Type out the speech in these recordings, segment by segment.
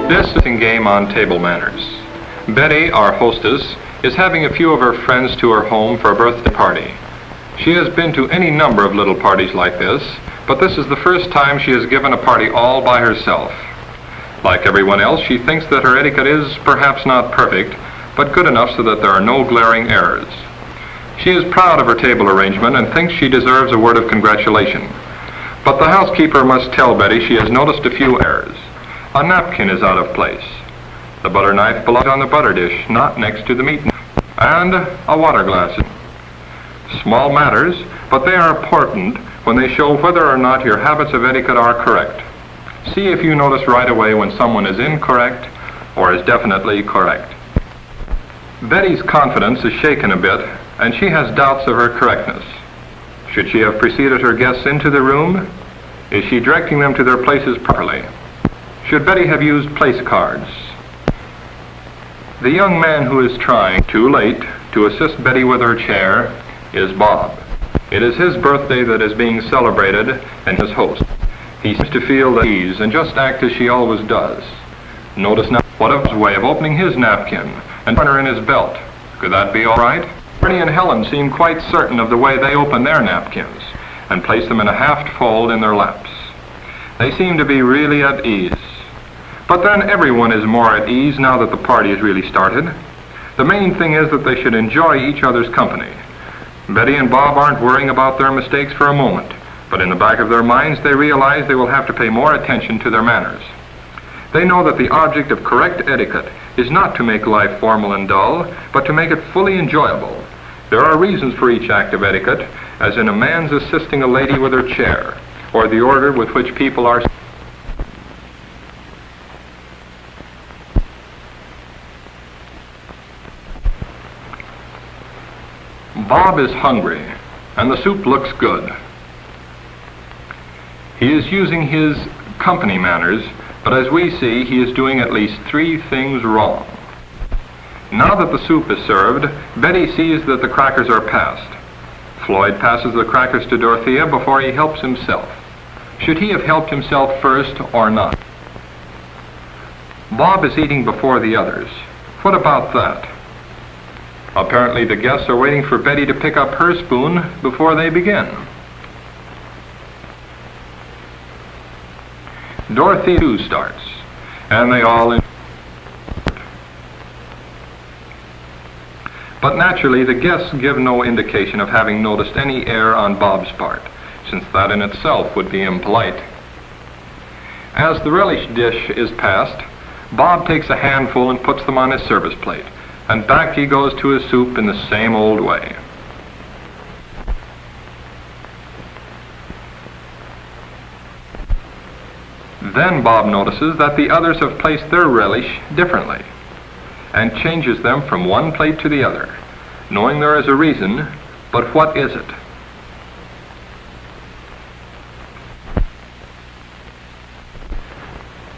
This is a game on table manners. Betty, our hostess, is having a few of her friends to her home for a birthday party. She has been to any number of little parties like this, but this is the first time she has given a party all by herself. Like everyone else, she thinks that her etiquette is perhaps not perfect, but good enough so that there are no glaring errors. She is proud of her table arrangement and thinks she deserves a word of congratulation. But the housekeeper must tell Betty she has noticed a few errors. A napkin is out of place. The butter knife belongs on the butter dish, not next to the meat knife. And a water glass. Small matters, but they are important when they show whether or not your habits of etiquette are correct. See if you notice right away when someone is incorrect or is definitely correct. Betty's confidence is shaken a bit, and she has doubts of her correctness. Should she have preceded her guests into the room? Is she directing them to their places properly? Should Betty have used place cards? The young man who is trying, too late, to assist Betty with her chair is Bob. It is his birthday that is being celebrated, and his host. He seems to feel at ease and just act as she always does. Notice now what a way of opening his napkin and putting her in his belt. Could that be all right? Bernie and Helen seem quite certain of the way they open their napkins and place them in a half fold in their laps. They seem to be really at ease. But then everyone is more at ease now that the party is really started. The main thing is that they should enjoy each other's company. Betty and Bob aren't worrying about their mistakes for a moment, but in the back of their minds they realize they will have to pay more attention to their manners. They know that the object of correct etiquette is not to make life formal and dull, but to make it fully enjoyable. There are reasons for each act of etiquette, as in a man's assisting a lady with her chair, or the order with which people are. Bob is hungry, and the soup looks good. He is using his company manners, but as we see, he is doing at least 3 things wrong. Now that the soup is served, Betty sees that the crackers are passed. Floyd passes the crackers to Dorothea before he helps himself. Should he have helped himself first or not? Bob is eating before the others. What about that? Apparently the guests are waiting for Betty to pick up her spoon before they begin. Dorothy too starts, and they all But naturally the guests give no indication of having noticed any error on Bob's part, since that in itself would be impolite. As the relish dish is passed, Bob takes a handful and puts them on his service plate, and back he goes to his soup in the same old way. Then Bob notices that the others have placed their relish differently, and changes them from one plate to the other, knowing there is a reason, but what is it?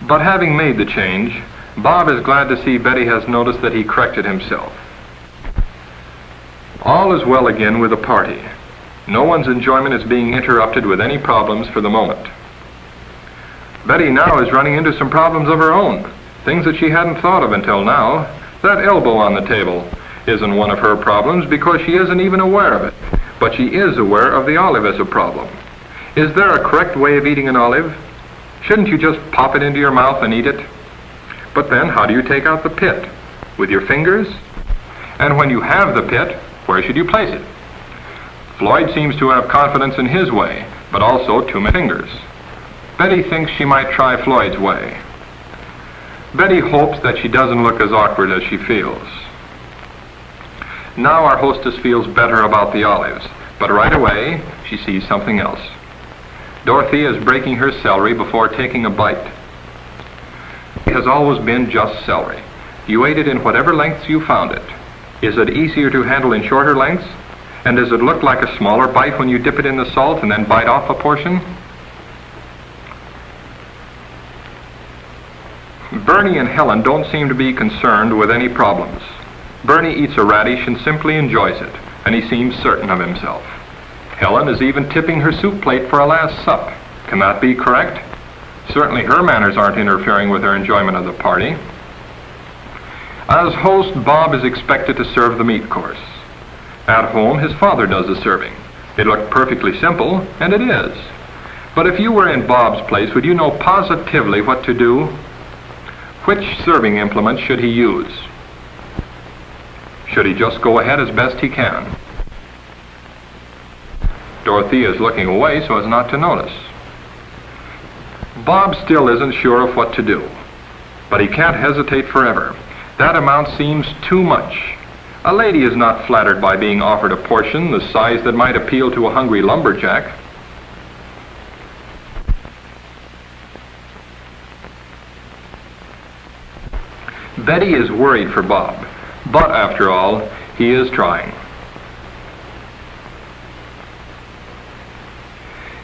But having made the change, Bob is glad to see Betty has noticed that he corrected himself. All is well again with the party. No one's enjoyment is being interrupted with any problems for the moment. Betty now is running into some problems of her own, things that she hadn't thought of until now. That elbow on the table isn't one of her problems because she isn't even aware of it, but she is aware of the olive as a problem. Is there a correct way of eating an olive? Shouldn't you just pop it into your mouth and eat it? But then how do you take out the pit? With your fingers? And when you have the pit, where should you place it? Floyd seems to have confidence in his way, but also too many fingers. Betty thinks she might try Floyd's way. Betty hopes that she doesn't look as awkward as she feels. Now our hostess feels better about the olives, but right away she sees something else. Dorothy is breaking her celery before taking a bite. It has always been just celery. You ate it in whatever lengths you found it. Is it easier to handle in shorter lengths? And does it look like a smaller bite when you dip it in the salt and then bite off a portion? Bernie and Helen don't seem to be concerned with any problems. Bernie eats a radish and simply enjoys it, and he seems certain of himself. Helen is even tipping her soup plate for a last sup. Can that be correct? Certainly her manners aren't interfering with her enjoyment of the party. As host, Bob is expected to serve the meat course. At home, his father does the serving. It looked perfectly simple, and it is. But if you were in Bob's place, would you know positively what to do? Which serving implement should he use? Should he just go ahead as best he can? Dorothea is looking away so as not to notice. Bob still isn't sure of what to do, but he can't hesitate forever. That amount seems too much. A lady is not flattered by being offered a portion the size that might appeal to a hungry lumberjack. Betty is worried for Bob, but after all, he is trying.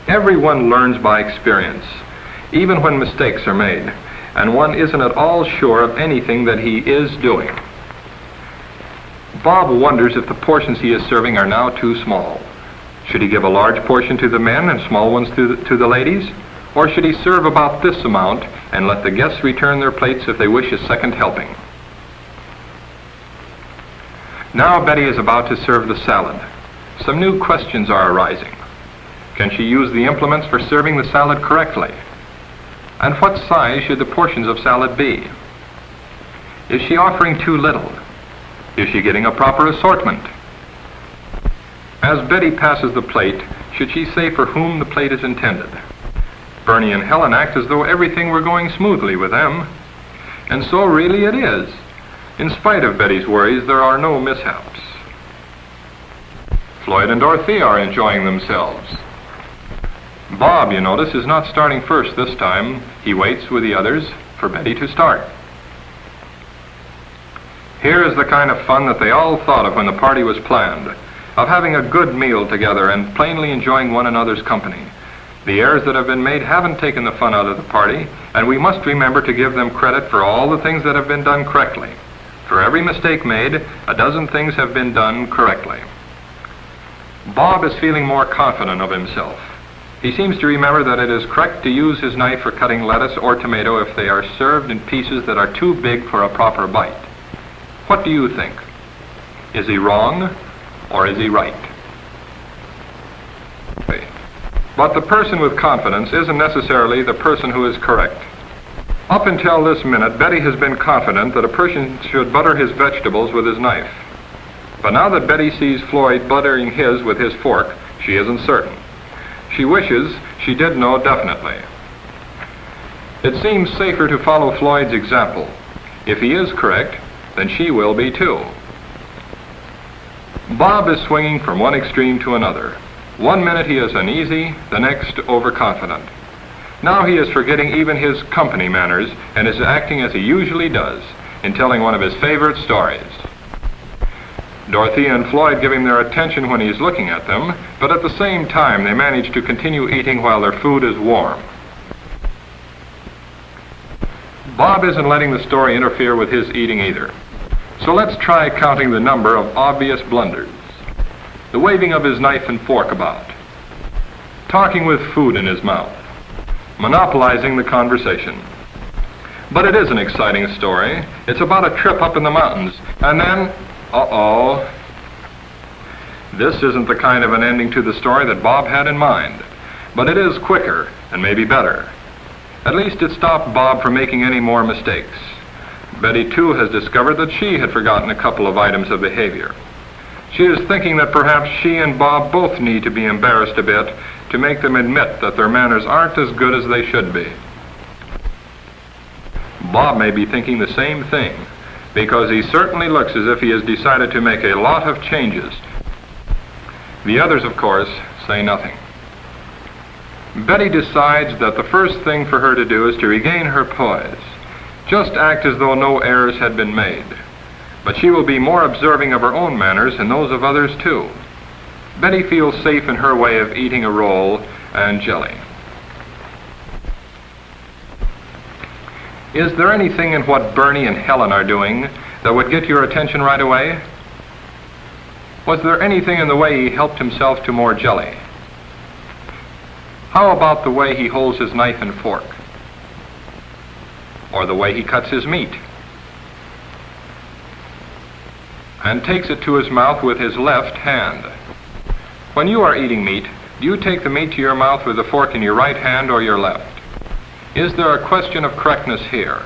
Everyone learns by experience, even when mistakes are made, and one isn't at all sure of anything that he is doing. Bob wonders if the portions he is serving are now too small. Should he give a large portion to the men and small ones to the ladies? Or should he serve about this amount and let the guests return their plates if they wish a second helping? Now Betty is about to serve the salad. Some new questions are arising. Can she use the implements for serving the salad correctly? And what size should the portions of salad be? Is she offering too little? Is she getting a proper assortment? As Betty passes the plate, should she say for whom the plate is intended? Bernie and Helen act as though everything were going smoothly with them. And so really it is. In spite of Betty's worries, there are no mishaps. Floyd and Dorothea are enjoying themselves. Bob, you notice, is not starting first this time. He waits with the others for Betty to start. Here is the kind of fun that they all thought of when the party was planned, of having a good meal together and plainly enjoying one another's company. The errors that have been made haven't taken the fun out of the party, and we must remember to give them credit for all the things that have been done correctly. For every mistake made, a dozen things have been done correctly. Bob is feeling more confident of himself. He seems to remember that it is correct to use his knife for cutting lettuce or tomato if they are served in pieces that are too big for a proper bite. What do you think? Is he wrong or is he right? But the person with confidence isn't necessarily the person who is correct. Up until this minute, Betty has been confident that a person should butter his vegetables with his knife. But now that Betty sees Floyd buttering his with his fork, she isn't certain. She wishes she did know definitely. It seems safer to follow Floyd's example. If he is correct, then she will be too. Bob is swinging from one extreme to another. One minute he is uneasy, the next overconfident. Now he is forgetting even his company manners and is acting as he usually does, in telling one of his favorite stories. Dorothea and Floyd give him their attention when he is looking at them, but at the same time they manage to continue eating while their food is warm. Bob isn't letting the story interfere with his eating either. So let's try counting the number of obvious blunders. The waving of his knife and fork about. Talking with food in his mouth. Monopolizing the conversation. But it is an exciting story. It's about a trip up in the mountains. And then, uh-oh. This isn't the kind of an ending to the story that Bob had in mind. But it is quicker and maybe better. At least it stopped Bob from making any more mistakes. Betty, too, has discovered that she had forgotten a couple of items of behavior. She is thinking that perhaps she and Bob both need to be embarrassed a bit to make them admit that their manners aren't as good as they should be. Bob may be thinking the same thing, because he certainly looks as if he has decided to make a lot of changes. The others, of course, say nothing. Betty decides that the first thing for her to do is to regain her poise. Just act as though no errors had been made. But she will be more observing of her own manners and those of others too. Betty feels safe in her way of eating a roll and jelly. Is there anything in what Bernie and Helen are doing that would get your attention right away? Was there anything in the way he helped himself to more jelly? How about the way he holds his knife and fork? or the way he cuts his meat, and takes it to his mouth with his left hand. When you are eating meat, do you take the meat to your mouth with the fork in your right hand or your left? Is there a question of correctness here?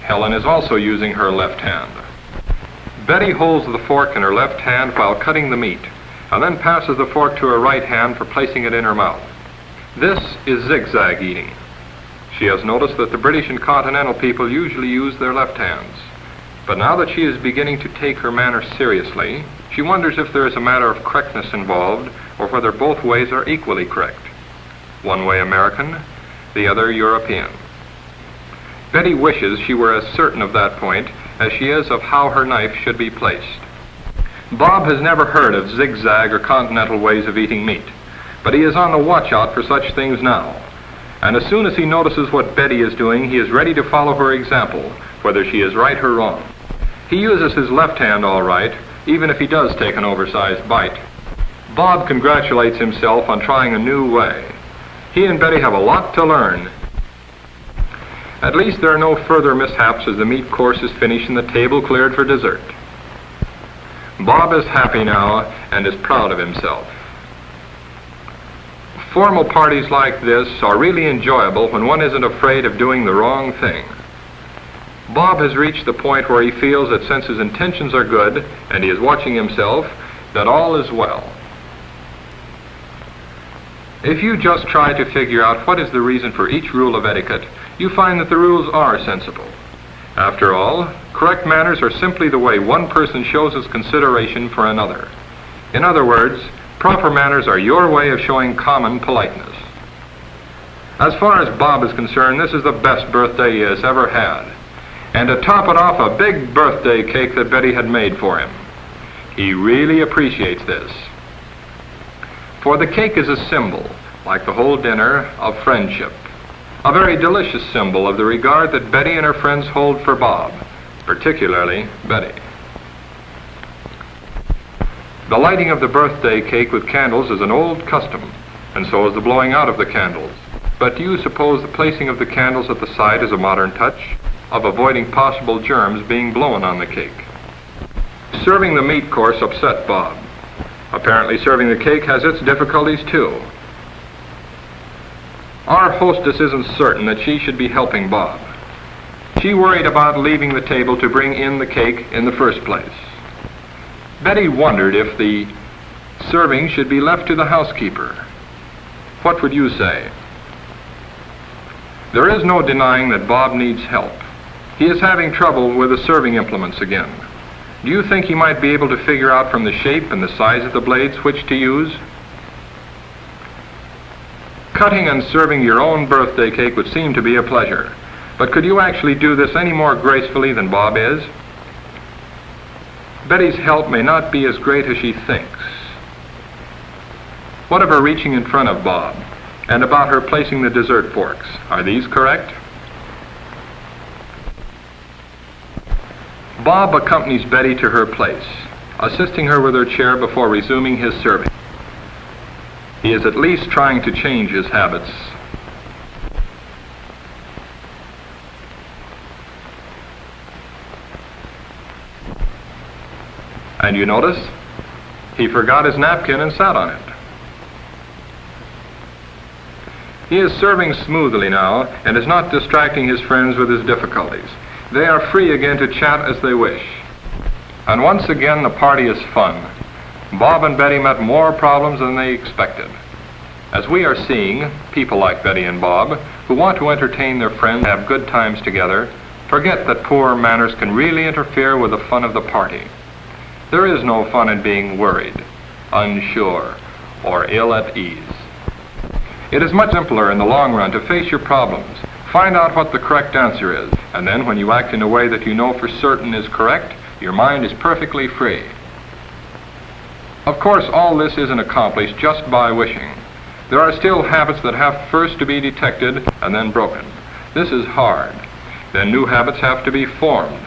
Helen is also using her left hand. Betty holds the fork in her left hand while cutting the meat, and then passes the fork to her right hand for placing it in her mouth. This is zigzag eating. She has noticed that the British and continental people usually use their left hands. But now that she is beginning to take her manners seriously, she wonders if there is a matter of correctness involved, or whether both ways are equally correct. One way American, the other European. Betty wishes she were as certain of that point as she is of how her knife should be placed. Bob has never heard of zigzag or continental ways of eating meat, but he is on the watch out for such things now. And as soon as he notices what Betty is doing, he is ready to follow her example, whether she is right or wrong. He uses his left hand all right, even if he does take an oversized bite. Bob congratulates himself on trying a new way. He and Betty have a lot to learn. At least there are no further mishaps as the meat course is finished and the table cleared for dessert. Bob is happy now and is proud of himself. Formal parties like this are really enjoyable when one isn't afraid of doing the wrong thing. Bob has reached the point where he feels that since his intentions are good and he is watching himself, that all is well. If you just try to figure out what is the reason for each rule of etiquette, you find that the rules are sensible. After all, correct manners are simply the way one person shows his consideration for another. In other words, proper manners are your way of showing common politeness. As far as Bob is concerned, this is the best birthday he has ever had. And to top it off, a big birthday cake that Betty had made for him. He really appreciates this. For the cake is a symbol, like the whole dinner, of friendship. A very delicious symbol of the regard that Betty and her friends hold for Bob, particularly Betty. The lighting of the birthday cake with candles is an old custom, and so is the blowing out of the candles. But do you suppose the placing of the candles at the side is a modern touch of avoiding possible germs being blown on the cake? Serving the meat course upset Bob. Apparently serving the cake has its difficulties too. Our hostess isn't certain that she should be helping Bob. She worried about leaving the table to bring in the cake in the first place. Betty wondered if the serving should be left to the housekeeper. What would you say? There is no denying that Bob needs help. He is having trouble with the serving implements again. Do you think he might be able to figure out from the shape and the size of the blades which to use? Cutting and serving your own birthday cake would seem to be a pleasure, but could you actually do this any more gracefully than Bob is? Betty's help may not be as great as she thinks. What of her reaching in front of Bob, and about her placing the dessert forks? Are these correct? Bob accompanies Betty to her place, assisting her with her chair before resuming his serving. He is at least trying to change his habits. And you notice, he forgot his napkin and sat on it. He is serving smoothly now and is not distracting his friends with his difficulties. They are free again to chat as they wish. And once again, the party is fun. Bob and Betty met more problems than they expected. As we are seeing, people like Betty and Bob, who want to entertain their friends and have good times together, forget that poor manners can really interfere with the fun of the party. There is no fun in being worried, unsure, or ill at ease. It is much simpler in the long run to face your problems, find out what the correct answer is, and then when you act in a way that you know for certain is correct, your mind is perfectly free. Of course, all this isn't accomplished just by wishing. There are still habits that have first to be detected and then broken. This is hard. Then new habits have to be formed.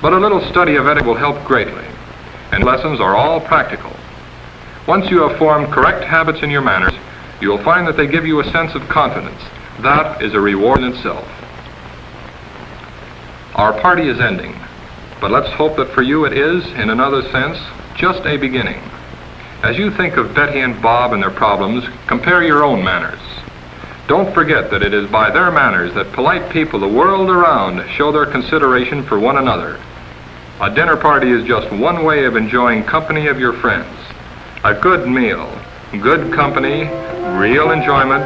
But a little study of etiquette will help greatly, and lessons are all practical. Once you have formed correct habits in your manners, you will find that they give you a sense of confidence. That is a reward in itself. Our party is ending, but let's hope that for you it is, in another sense, just a beginning. As you think of Betty and Bob and their problems, compare your own manners. Don't forget that it is by their manners that polite people the world around show their consideration for one another. A dinner party is just one way of enjoying company of your friends. A good meal, good company, real enjoyment,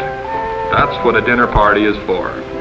that's what a dinner party is for.